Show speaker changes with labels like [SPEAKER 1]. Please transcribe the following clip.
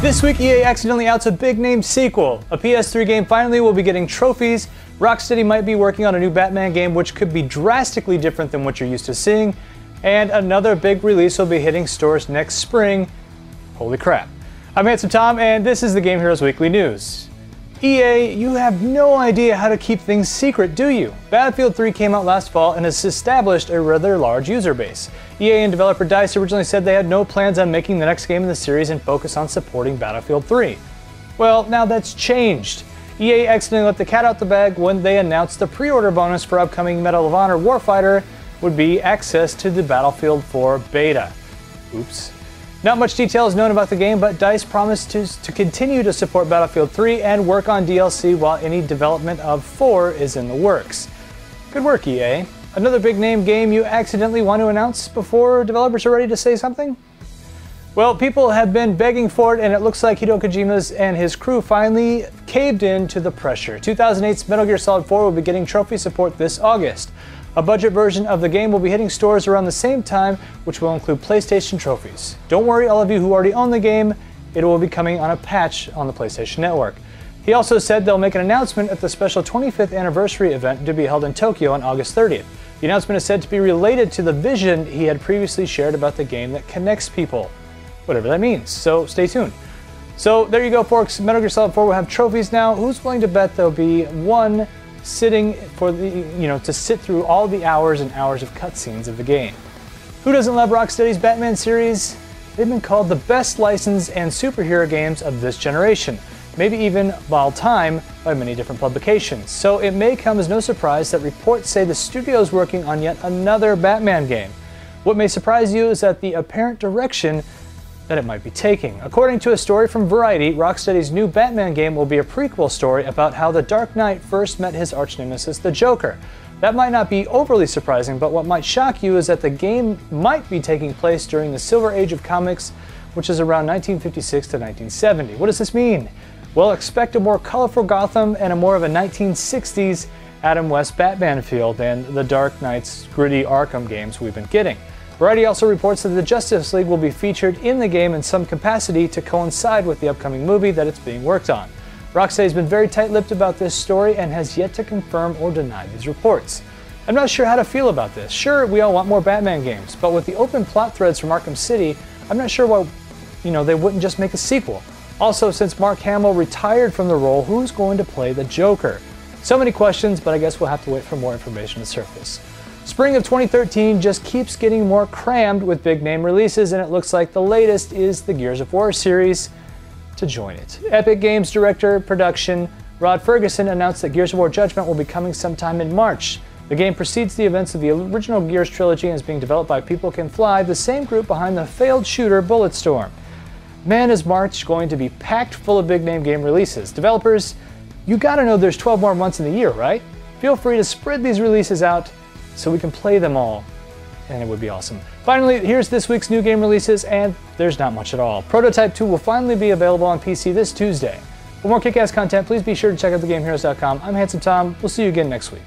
[SPEAKER 1] This week, EA accidentally outs a big-name sequel. A PS3 game finally will be getting trophies. Rocksteady might be working on a new Batman game, which could be drastically different than what you're used to seeing. And another big release will be hitting stores next spring. Holy crap. I'm Handsome Tom, and this is the Game Heroes Weekly News. EA, you have no idea how to keep things secret, do you? Battlefield 3 came out last fall and has established a rather large user base. EA and developer DICE originally said they had no plans on making the next game in the series and focus on supporting Battlefield 3. Well, now that's changed. EA accidentally let the cat out the bag when they announced the pre-order bonus for upcoming Medal of Honor Warfighter would be access to the Battlefield 4 beta. Oops. Not much detail is known about the game, but DICE promised to continue to support Battlefield 3 and work on DLC while any development of 4 is in the works. Good work, EA. Another big-name game you accidentally want to announce before developers are ready to say something? Well, people have been begging for it, and it looks like Hideo Kojima and his crew finally caved in to the pressure. 2008's Metal Gear Solid 4 will be getting trophy support this August. A budget version of the game will be hitting stores around the same time, which will include PlayStation trophies. Don't worry, all of you who already own the game, it will be coming on a patch on the PlayStation Network. He also said they'll make an announcement at the special 25th anniversary event to be held in Tokyo on August 30th. The announcement is said to be related to the vision he had previously shared about the game that connects people, whatever that means, so stay tuned. So there you go, folks. Metal Gear Solid 4 will have trophies now. Who's willing to bet there'll be one sitting for to sit through all the hours and hours of cutscenes of the game? Who doesn't love Rocksteady's Batman series? They've been called the best licensed and superhero games of this generation, maybe even of all time by many different publications. So it may come as no surprise that reports say the studio is working on yet another Batman game. What may surprise you is that the apparent direction that it might be taking. According to a story from Variety, Rocksteady's new Batman game will be a prequel story about how the Dark Knight first met his arch-nemesis, the Joker. That might not be overly surprising, but what might shock you is that the game might be taking place during the Silver Age of comics, which is around 1956 to 1970. What does this mean? Well, expect a more colorful Gotham and a more of a 1960s Adam West Batman feel than the Dark Knight's gritty Arkham games we've been getting. Variety also reports that the Justice League will be featured in the game in some capacity to coincide with the upcoming movie that it's being worked on. Rocksteady has been very tight-lipped about this story and has yet to confirm or deny these reports. I'm not sure how to feel about this. Sure, we all want more Batman games, but with the open plot threads from Arkham City, I'm not sure why, they wouldn't just make a sequel. Also, since Mark Hamill retired from the role, who's going to play the Joker? So many questions, but I guess we'll have to wait for more information to surface. Spring of 2013 just keeps getting more crammed with big-name releases, and it looks like the latest is the Gears of War series to join it. Epic Games director production Rod Ferguson announced that Gears of War Judgment will be coming sometime in March. The game precedes the events of the original Gears trilogy and is being developed by People Can Fly, the same group behind the failed shooter Bulletstorm. Man, is March going to be packed full of big-name game releases. Developers, you gotta know there's 12 more months in the year, right? Feel free to spread these releases out so we can play them all, and it would be awesome. Finally, here's this week's new game releases, and there's not much at all. Prototype 2 will finally be available on PC this Tuesday. For more kick-ass content, please be sure to check out thegameheroes.com. I'm Handsome Tom. We'll see you again next week.